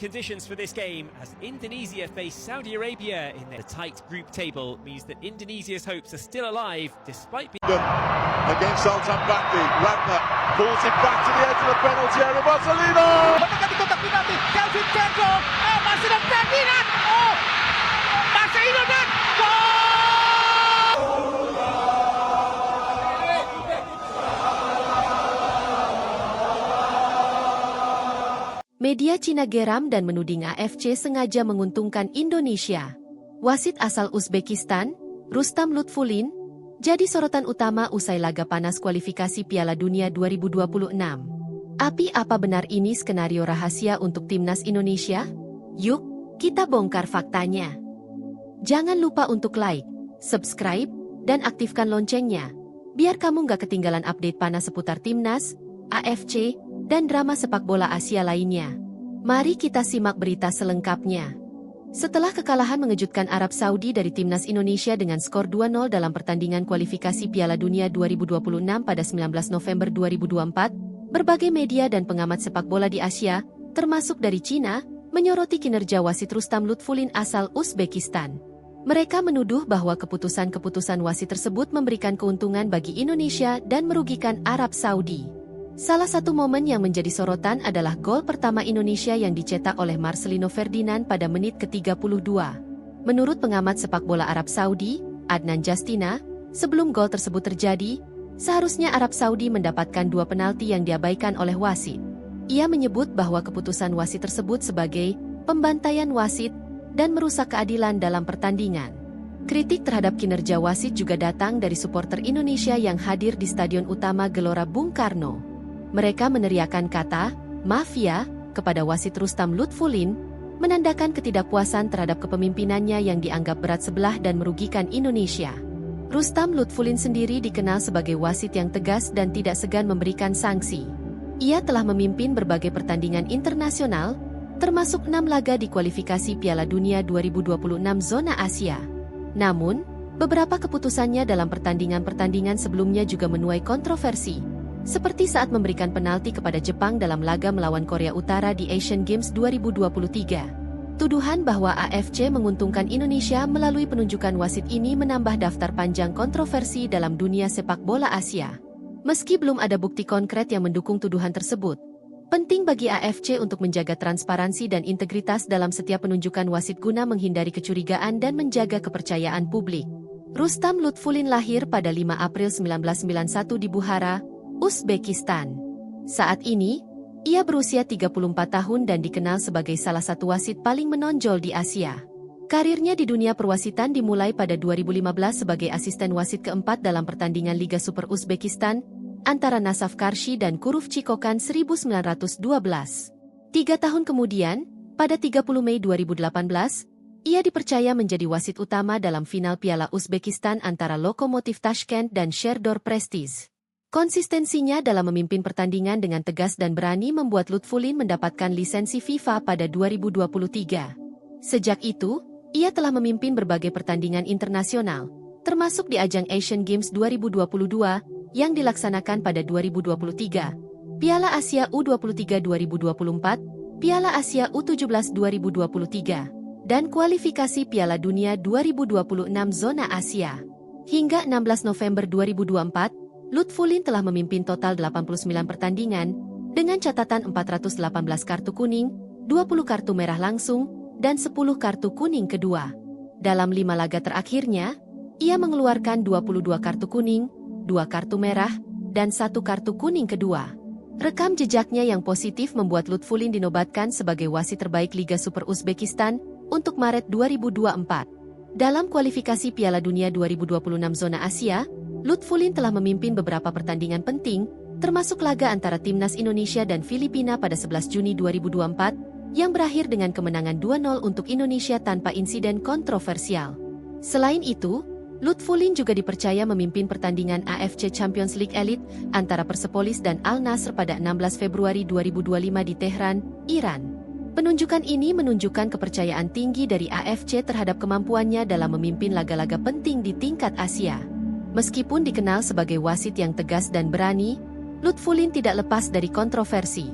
conditions for this game as Indonesia face Saudi Arabia in their tight group table means that Indonesia's hopes are still alive despite being against Sultan Bakri. Wagner pulls it back to the edge of the penalty area. Marcelino! Mendekati kotak penalti. Kelvin Kenzo. Marcelino Ferdinand. Oh! Marcelino dan gol! Media Cina geram dan menuding AFC sengaja menguntungkan Indonesia. Wasit asal Uzbekistan, Rustam Lutfulin, jadi sorotan utama usai laga panas kualifikasi Piala Dunia 2026. Apa benar ini skenario rahasia untuk timnas Indonesia? Yuk, kita bongkar faktanya. Jangan lupa untuk like, subscribe, dan aktifkan loncengnya, biar kamu nggak ketinggalan update panas seputar timnas, AFC, dan drama sepak bola Asia lainnya. Mari kita simak berita selengkapnya. Setelah kekalahan mengejutkan Arab Saudi dari timnas Indonesia dengan skor 2-0 dalam pertandingan kualifikasi Piala Dunia 2026 pada 19 November 2024, berbagai media dan pengamat sepak bola di Asia, termasuk dari Cina, menyoroti kinerja wasit Rustam Lutfulin asal Uzbekistan. Mereka menuduh bahwa keputusan-keputusan wasit tersebut memberikan keuntungan bagi Indonesia dan merugikan Arab Saudi. Salah satu momen yang menjadi sorotan adalah gol pertama Indonesia yang dicetak oleh Marcelino Ferdinand pada menit ke-32. Menurut pengamat sepak bola Arab Saudi, Adnan Justina, sebelum gol tersebut terjadi, seharusnya Arab Saudi mendapatkan 2 penalti yang diabaikan oleh wasit. Ia menyebut bahwa keputusan wasit tersebut sebagai pembantaian wasit dan merusak keadilan dalam pertandingan. Kritik terhadap kinerja wasit juga datang dari supporter Indonesia yang hadir di Stadion Utama Gelora Bung Karno. Mereka meneriakan kata, "Mafia," kepada wasit Rustam Lutfulin, menandakan ketidakpuasan terhadap kepemimpinannya yang dianggap berat sebelah dan merugikan Indonesia. Rustam Lutfulin sendiri dikenal sebagai wasit yang tegas dan tidak segan memberikan sanksi. Ia telah memimpin berbagai pertandingan internasional, termasuk 6 laga di kualifikasi Piala Dunia 2026 zona Asia. Namun, beberapa keputusannya dalam pertandingan-pertandingan sebelumnya juga menuai kontroversi, seperti saat memberikan penalti kepada Jepang dalam laga melawan Korea Utara di Asian Games 2023. Tuduhan bahwa AFC menguntungkan Indonesia melalui penunjukan wasit ini menambah daftar panjang kontroversi dalam dunia sepak bola Asia. Meski belum ada bukti konkret yang mendukung tuduhan tersebut, penting bagi AFC untuk menjaga transparansi dan integritas dalam setiap penunjukan wasit guna menghindari kecurigaan dan menjaga kepercayaan publik. Rustam Lutfulin lahir pada 5 April 1991 di Bukhara, Uzbekistan. Saat ini, ia berusia 34 tahun dan dikenal sebagai salah satu wasit paling menonjol di Asia. Karirnya di dunia perwasitan dimulai pada 2015 sebagai asisten wasit keempat dalam pertandingan Liga Super Uzbekistan antara Nasaf Karshi dan Kuruf Cikokan 1912. 3 tahun kemudian, pada 30 Mei 2018, ia dipercaya menjadi wasit utama dalam final Piala Uzbekistan antara Lokomotiv Tashkent dan Sherdor Prestige. Konsistensinya dalam memimpin pertandingan dengan tegas dan berani membuat Lutfulin mendapatkan lisensi FIFA pada 2023. Sejak itu, ia telah memimpin berbagai pertandingan internasional, termasuk di ajang Asian Games 2022 yang dilaksanakan pada 2023, Piala Asia U23 2024, Piala Asia U17 2023, dan kualifikasi Piala Dunia 2026 zona Asia. Hingga 16 November 2024, Lutfulin telah memimpin total 89 pertandingan, dengan catatan 418 kartu kuning, 20 kartu merah langsung, dan 10 kartu kuning kedua. Dalam 5 laga terakhirnya, ia mengeluarkan 22 kartu kuning, 2 kartu merah, dan 1 kartu kuning kedua. Rekam jejaknya yang positif membuat Lutfulin dinobatkan sebagai wasit terbaik Liga Super Uzbekistan untuk Maret 2024. Dalam kualifikasi Piala Dunia 2026 zona Asia, Lutfulin telah memimpin beberapa pertandingan penting, termasuk laga antara Timnas Indonesia dan Filipina pada 11 Juni 2024, yang berakhir dengan kemenangan 2-0 untuk Indonesia tanpa insiden kontroversial. Selain itu, Lutfulin juga dipercaya memimpin pertandingan AFC Champions League Elite antara Persepolis dan Al Nassr pada 16 Februari 2025 di Tehran, Iran. Penunjukan ini menunjukkan kepercayaan tinggi dari AFC terhadap kemampuannya dalam memimpin laga-laga penting di tingkat Asia. Meskipun dikenal sebagai wasit yang tegas dan berani, Lutfulin tidak lepas dari kontroversi.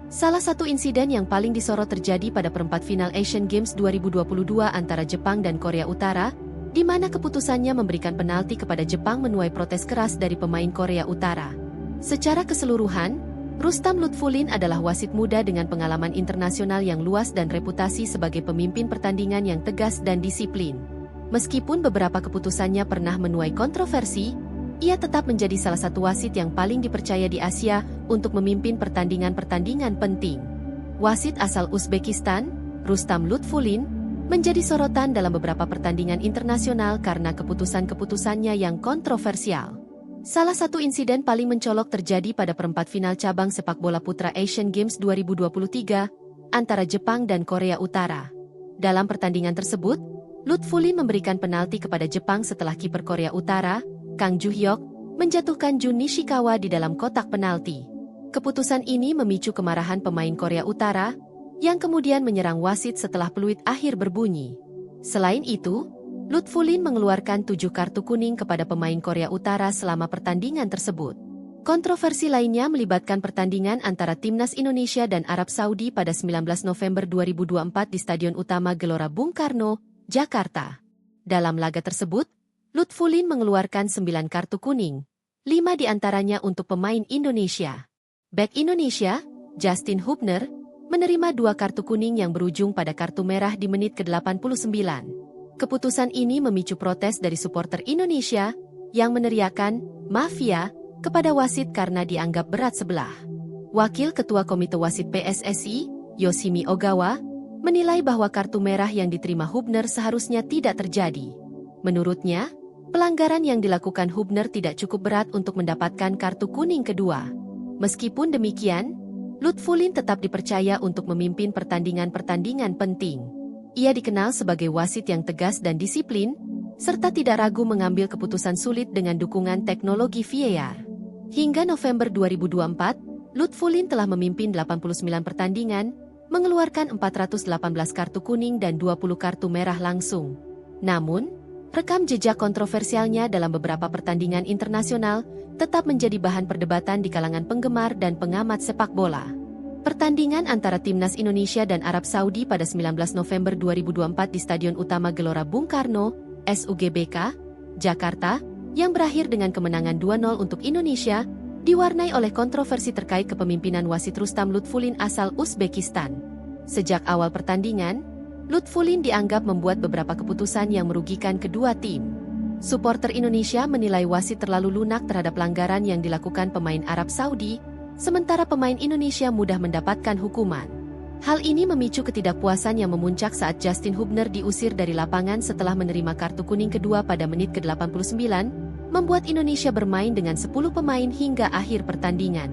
Salah satu insiden yang paling disorot terjadi pada perempat final Asian Games 2022 antara Jepang dan Korea Utara, di mana keputusannya memberikan penalti kepada Jepang menuai protes keras dari pemain Korea Utara. Secara keseluruhan, Rustam Lutfulin adalah wasit muda dengan pengalaman internasional yang luas dan reputasi sebagai pemimpin pertandingan yang tegas dan disiplin. Meskipun beberapa keputusannya pernah menuai kontroversi, ia tetap menjadi salah satu wasit yang paling dipercaya di Asia untuk memimpin pertandingan-pertandingan penting. Wasit asal Uzbekistan, Rustam Lutfulin, menjadi sorotan dalam beberapa pertandingan internasional karena keputusan-keputusannya yang kontroversial. Salah satu insiden paling mencolok terjadi pada perempat final cabang sepak bola putra Asian Games 2023 antara Jepang dan Korea Utara. Dalam pertandingan tersebut, Lutfulin memberikan penalti kepada Jepang setelah kiper Korea Utara, Kang Ju-hyuk, menjatuhkan Jun Nishikawa di dalam kotak penalti. Keputusan ini memicu kemarahan pemain Korea Utara, yang kemudian menyerang wasit setelah peluit akhir berbunyi. Selain itu, Lutfulin mengeluarkan 7 kartu kuning kepada pemain Korea Utara selama pertandingan tersebut. Kontroversi lainnya melibatkan pertandingan antara Timnas Indonesia dan Arab Saudi pada 19 November 2024 di Stadion Utama Gelora Bung Karno, Jakarta. Dalam laga tersebut, Lutfulin mengeluarkan 9 kartu kuning, 5 diantaranya untuk pemain Indonesia. Bek Indonesia, Justin Hubner, menerima 2 kartu kuning yang berujung pada kartu merah di menit ke-89. Keputusan ini memicu protes dari supporter Indonesia yang meneriakan "Mafia" kepada wasit karena dianggap berat sebelah. Wakil Ketua Komite Wasit PSSI, Yoshimi Ogawa, menilai bahwa kartu merah yang diterima Hubner seharusnya tidak terjadi. Menurutnya, pelanggaran yang dilakukan Hubner tidak cukup berat untuk mendapatkan kartu kuning kedua. Meskipun demikian, Lutfulin tetap dipercaya untuk memimpin pertandingan-pertandingan penting. Ia dikenal sebagai wasit yang tegas dan disiplin, serta tidak ragu mengambil keputusan sulit dengan dukungan teknologi VAR. Hingga November 2024, Lutfulin telah memimpin 89 pertandingan, mengeluarkan 418 kartu kuning dan 20 kartu merah langsung. Namun, rekam jejak kontroversialnya dalam beberapa pertandingan internasional tetap menjadi bahan perdebatan di kalangan penggemar dan pengamat sepak bola. Pertandingan antara Timnas Indonesia dan Arab Saudi pada 19 November 2024 di Stadion Utama Gelora Bung Karno, SUGBK, Jakarta, yang berakhir dengan kemenangan 2-0 untuk Indonesia, diwarnai oleh kontroversi terkait kepemimpinan wasit Rustam Lutfulin asal Uzbekistan. Sejak awal pertandingan, Lutfulin dianggap membuat beberapa keputusan yang merugikan kedua tim. Suporter Indonesia menilai wasit terlalu lunak terhadap pelanggaran yang dilakukan pemain Arab Saudi, sementara pemain Indonesia mudah mendapatkan hukuman. Hal ini memicu ketidakpuasan yang memuncak saat Justin Hubner diusir dari lapangan setelah menerima kartu kuning kedua pada menit ke-89, membuat Indonesia bermain dengan 10 pemain hingga akhir pertandingan.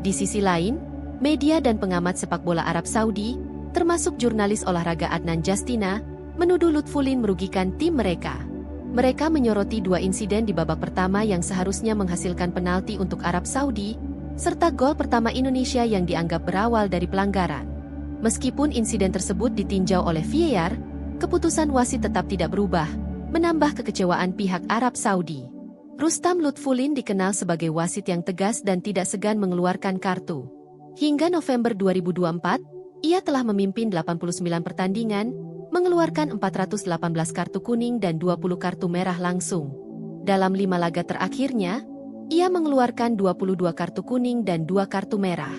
Di sisi lain, media dan pengamat sepak bola Arab Saudi, termasuk jurnalis olahraga Adnan Justina, menuduh Lutfulin merugikan tim mereka. Mereka menyoroti 2 insiden di babak pertama yang seharusnya menghasilkan penalti untuk Arab Saudi, serta gol pertama Indonesia yang dianggap berawal dari pelanggaran. Meskipun insiden tersebut ditinjau oleh VAR, keputusan wasit tetap tidak berubah, menambah kekecewaan pihak Arab Saudi. Rustam Lutfulin dikenal sebagai wasit yang tegas dan tidak segan mengeluarkan kartu. Hingga November 2024, ia telah memimpin 89 pertandingan, mengeluarkan 418 kartu kuning dan 20 kartu merah langsung. Dalam 5 laga terakhirnya, ia mengeluarkan 22 kartu kuning dan 2 kartu merah.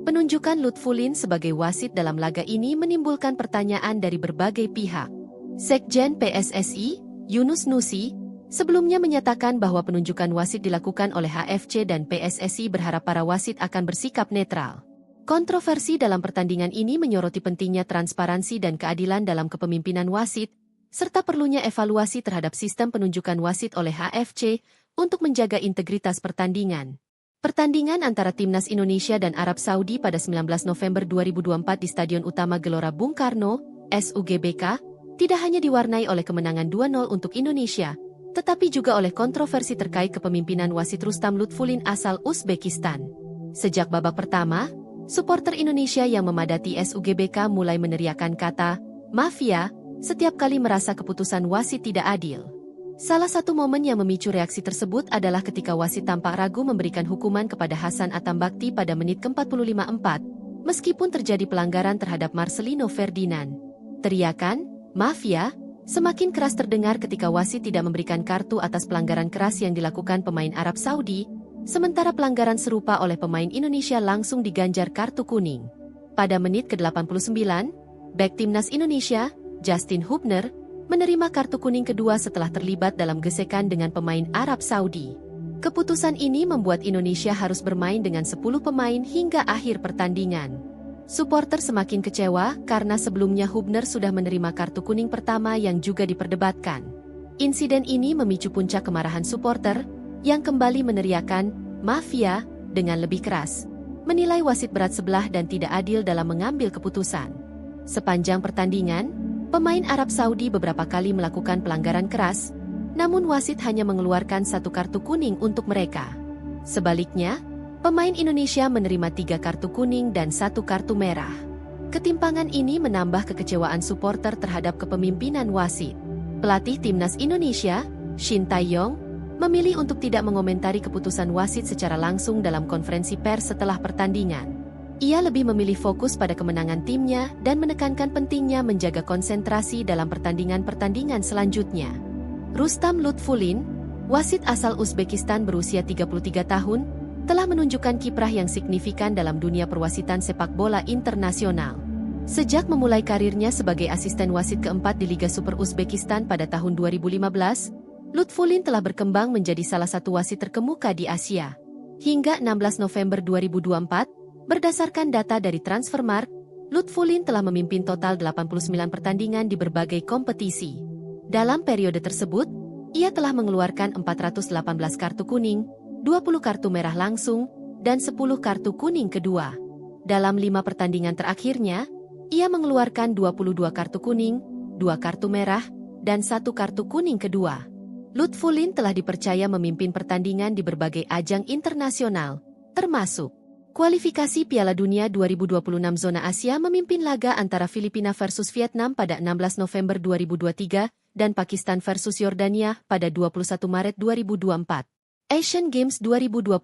Penunjukan Lutfulin sebagai wasit dalam laga ini menimbulkan pertanyaan dari berbagai pihak. Sekjen PSSI, Yunus Nusi, sebelumnya menyatakan bahwa penunjukan wasit dilakukan oleh HFC dan PSSI berharap para wasit akan bersikap netral. Kontroversi dalam pertandingan ini menyoroti pentingnya transparansi dan keadilan dalam kepemimpinan wasit, serta perlunya evaluasi terhadap sistem penunjukan wasit oleh HFC untuk menjaga integritas pertandingan. Pertandingan antara Timnas Indonesia dan Arab Saudi pada 19 November 2024 di Stadion Utama Gelora Bung Karno, SUGBK, tidak hanya diwarnai oleh kemenangan 2-0 untuk Indonesia, tetapi juga oleh kontroversi terkait kepemimpinan wasit Rustam Lutfulin asal Uzbekistan. Sejak babak pertama, supporter Indonesia yang memadati SUGBK mulai meneriakkan kata "mafia" setiap kali merasa keputusan wasit tidak adil. Salah satu momen yang memicu reaksi tersebut adalah ketika wasit tampak ragu memberikan hukuman kepada Hasan Atambakti pada menit ke-45, meskipun terjadi pelanggaran terhadap Marcelino Ferdinand. Teriakan, "Mafia," semakin keras terdengar ketika wasit tidak memberikan kartu atas pelanggaran keras yang dilakukan pemain Arab Saudi, sementara pelanggaran serupa oleh pemain Indonesia langsung diganjar kartu kuning. Pada menit ke-89, bek timnas Indonesia, Justin Hubner, menerima kartu kuning kedua setelah terlibat dalam gesekan dengan pemain Arab Saudi. Keputusan ini membuat Indonesia harus bermain dengan 10 pemain hingga akhir pertandingan. Supporter semakin kecewa karena sebelumnya Hubner sudah menerima kartu kuning pertama yang juga diperdebatkan. Insiden ini memicu puncak kemarahan supporter yang kembali meneriakan "Mafia" dengan lebih keras, menilai wasit berat sebelah dan tidak adil dalam mengambil keputusan. Sepanjang pertandingan, pemain Arab Saudi beberapa kali melakukan pelanggaran keras, namun wasit hanya mengeluarkan 1 kartu kuning untuk mereka. Sebaliknya, pemain Indonesia menerima 3 kartu kuning dan 1 kartu merah. Ketimpangan ini menambah kekecewaan supporter terhadap kepemimpinan wasit. Pelatih timnas Indonesia, Shin Tae-yong, memilih untuk tidak mengomentari keputusan wasit secara langsung dalam konferensi pers setelah pertandingan. Ia lebih memilih fokus pada kemenangan timnya dan menekankan pentingnya menjaga konsentrasi dalam pertandingan-pertandingan selanjutnya. Rustam Lutfulin, wasit asal Uzbekistan berusia 33 tahun, telah menunjukkan kiprah yang signifikan dalam dunia perwasitan sepak bola internasional. Sejak memulai karirnya sebagai asisten wasit keempat di Liga Super Uzbekistan pada tahun 2015, Lutfulin telah berkembang menjadi salah satu wasit terkemuka di Asia. Hingga 16 November 2024, berdasarkan data dari Transfermarkt, Lutfulin telah memimpin total 89 pertandingan di berbagai kompetisi. Dalam periode tersebut, ia telah mengeluarkan 418 kartu kuning, 20 kartu merah langsung, dan 10 kartu kuning kedua. Dalam 5 pertandingan terakhirnya, ia mengeluarkan 22 kartu kuning, 2 kartu merah, dan 1 kartu kuning kedua. Lutfulin telah dipercaya memimpin pertandingan di berbagai ajang internasional, termasuk kualifikasi Piala Dunia 2026 zona Asia, memimpin laga antara Filipina versus Vietnam pada 16 November 2023 dan Pakistan versus Yordania pada 21 Maret 2024. Asian Games 2022,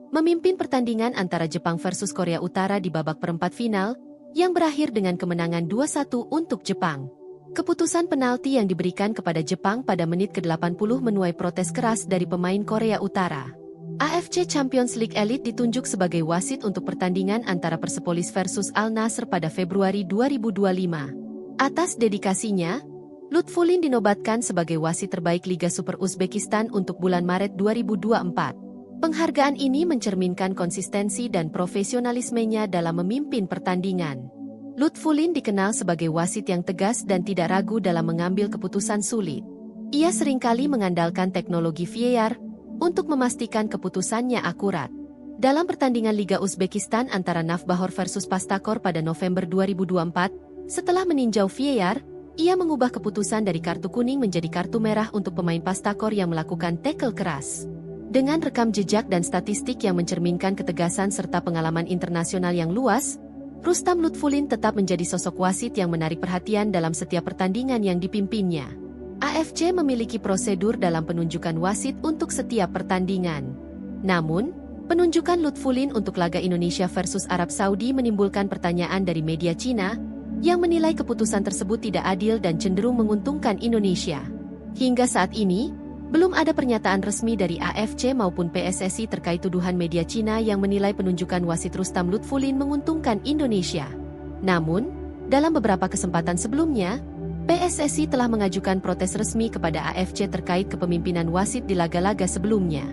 memimpin pertandingan antara Jepang versus Korea Utara di babak perempat final, yang berakhir dengan kemenangan 2-1 untuk Jepang. Keputusan penalti yang diberikan kepada Jepang pada menit ke-80 menuai protes keras dari pemain Korea Utara. AFC Champions League Elite ditunjuk sebagai wasit untuk pertandingan antara Persepolis versus Al Nassr pada Februari 2025. Atas dedikasinya, Lutfulin dinobatkan sebagai wasit terbaik Liga Super Uzbekistan untuk bulan Maret 2024. Penghargaan ini mencerminkan konsistensi dan profesionalismenya dalam memimpin pertandingan. Lutfulin dikenal sebagai wasit yang tegas dan tidak ragu dalam mengambil keputusan sulit. Ia seringkali mengandalkan teknologi VAR untuk memastikan keputusannya akurat. Dalam pertandingan Liga Uzbekistan antara Navbahor versus Pastakor pada November 2024, setelah meninjau VAR, ia mengubah keputusan dari kartu kuning menjadi kartu merah untuk pemain Pastakor yang melakukan tackle keras. Dengan rekam jejak dan statistik yang mencerminkan ketegasan serta pengalaman internasional yang luas, Rustam Lutfulin tetap menjadi sosok wasit yang menarik perhatian dalam setiap pertandingan yang dipimpinnya. AFC memiliki prosedur dalam penunjukan wasit untuk setiap pertandingan. Namun, penunjukan Lutfulin untuk laga Indonesia versus Arab Saudi menimbulkan pertanyaan dari media Cina, yang menilai keputusan tersebut tidak adil dan cenderung menguntungkan Indonesia. Hingga saat ini, belum ada pernyataan resmi dari AFC maupun PSSI terkait tuduhan media Cina yang menilai penunjukan wasit Rustam Lutfulin menguntungkan Indonesia. Namun, dalam beberapa kesempatan sebelumnya, PSSI telah mengajukan protes resmi kepada AFC terkait kepemimpinan wasit di laga-laga sebelumnya.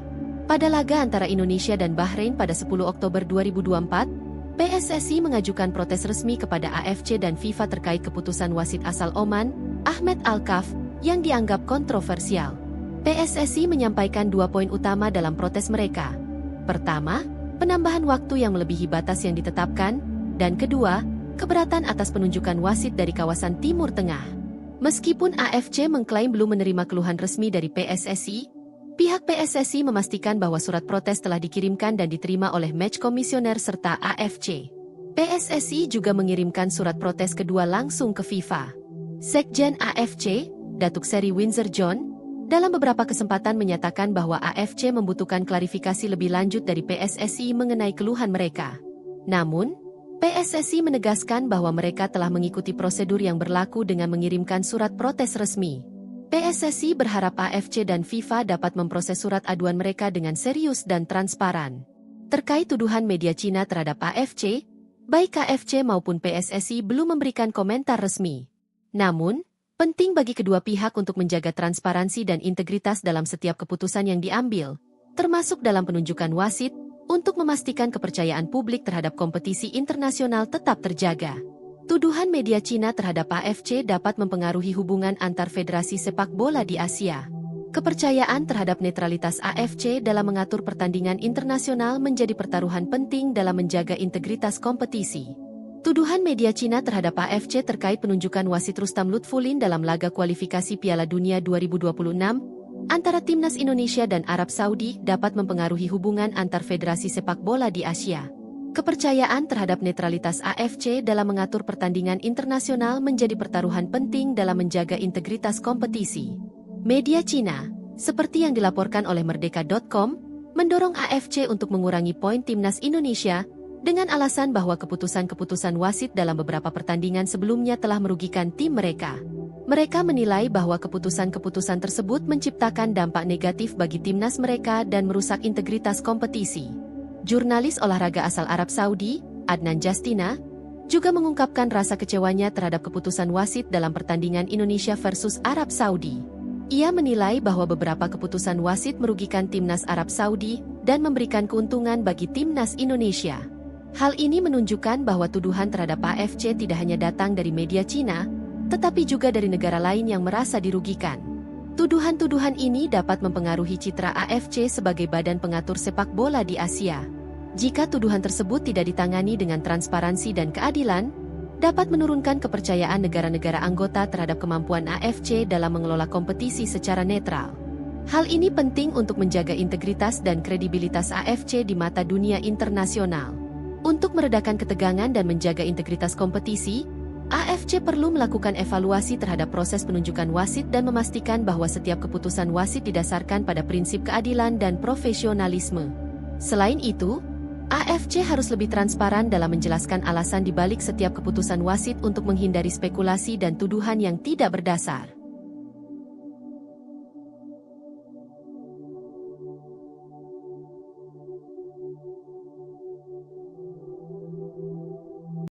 Pada laga antara Indonesia dan Bahrain pada 10 Oktober 2024, PSSI mengajukan protes resmi kepada AFC dan FIFA terkait keputusan wasit asal Oman, Ahmed Al-Kaf, yang dianggap kontroversial. PSSI menyampaikan 2 poin utama dalam protes mereka. Pertama, penambahan waktu yang melebihi batas yang ditetapkan, dan kedua, keberatan atas penunjukan wasit dari kawasan Timur Tengah. Meskipun AFC mengklaim belum menerima keluhan resmi dari PSSI, pihak PSSI memastikan bahwa surat protes telah dikirimkan dan diterima oleh match komisioner serta AFC. PSSI juga mengirimkan surat protes kedua langsung ke FIFA. Sekjen AFC, Datuk Seri Windsor John, dalam beberapa kesempatan menyatakan bahwa AFC membutuhkan klarifikasi lebih lanjut dari PSSI mengenai keluhan mereka. Namun, PSSI menegaskan bahwa mereka telah mengikuti prosedur yang berlaku dengan mengirimkan surat protes resmi. PSSI berharap AFC dan FIFA dapat memproses surat aduan mereka dengan serius dan transparan. Terkait tuduhan media Cina terhadap AFC, baik KFC maupun PSSI belum memberikan komentar resmi. Namun, penting bagi kedua pihak untuk menjaga transparansi dan integritas dalam setiap keputusan yang diambil, termasuk dalam penunjukan wasit, untuk memastikan kepercayaan publik terhadap kompetisi internasional tetap terjaga. Tuduhan media Cina terhadap AFC dapat mempengaruhi hubungan antar federasi sepak bola di Asia. Kepercayaan terhadap netralitas AFC dalam mengatur pertandingan internasional menjadi pertaruhan penting dalam menjaga integritas kompetisi. Tuduhan media Cina terhadap AFC terkait penunjukan wasit Rustam Lutfulin dalam laga kualifikasi Piala Dunia 2026 antara Timnas Indonesia dan Arab Saudi dapat mempengaruhi hubungan antar federasi sepak bola di Asia. Kepercayaan terhadap netralitas AFC dalam mengatur pertandingan internasional menjadi pertaruhan penting dalam menjaga integritas kompetisi. Media Cina, seperti yang dilaporkan oleh Merdeka.com, mendorong AFC untuk mengurangi poin Timnas Indonesia dengan alasan bahwa keputusan-keputusan wasit dalam beberapa pertandingan sebelumnya telah merugikan tim mereka. Mereka menilai bahwa keputusan-keputusan tersebut menciptakan dampak negatif bagi timnas mereka dan merusak integritas kompetisi. Jurnalis olahraga asal Arab Saudi, Adnan Justina, juga mengungkapkan rasa kecewanya terhadap keputusan wasit dalam pertandingan Indonesia versus Arab Saudi. Ia menilai bahwa beberapa keputusan wasit merugikan timnas Arab Saudi dan memberikan keuntungan bagi timnas Indonesia. Hal ini menunjukkan bahwa tuduhan terhadap AFC tidak hanya datang dari media Cina, tetapi juga dari negara lain yang merasa dirugikan. Tuduhan-tuduhan ini dapat mempengaruhi citra AFC sebagai badan pengatur sepak bola di Asia. Jika tuduhan tersebut tidak ditangani dengan transparansi dan keadilan, dapat menurunkan kepercayaan negara-negara anggota terhadap kemampuan AFC dalam mengelola kompetisi secara netral. Hal ini penting untuk menjaga integritas dan kredibilitas AFC di mata dunia internasional. Untuk meredakan ketegangan dan menjaga integritas kompetisi, AFC perlu melakukan evaluasi terhadap proses penunjukan wasit dan memastikan bahwa setiap keputusan wasit didasarkan pada prinsip keadilan dan profesionalisme. Selain itu, AFC harus lebih transparan dalam menjelaskan alasan dibalik setiap keputusan wasit untuk menghindari spekulasi dan tuduhan yang tidak berdasar.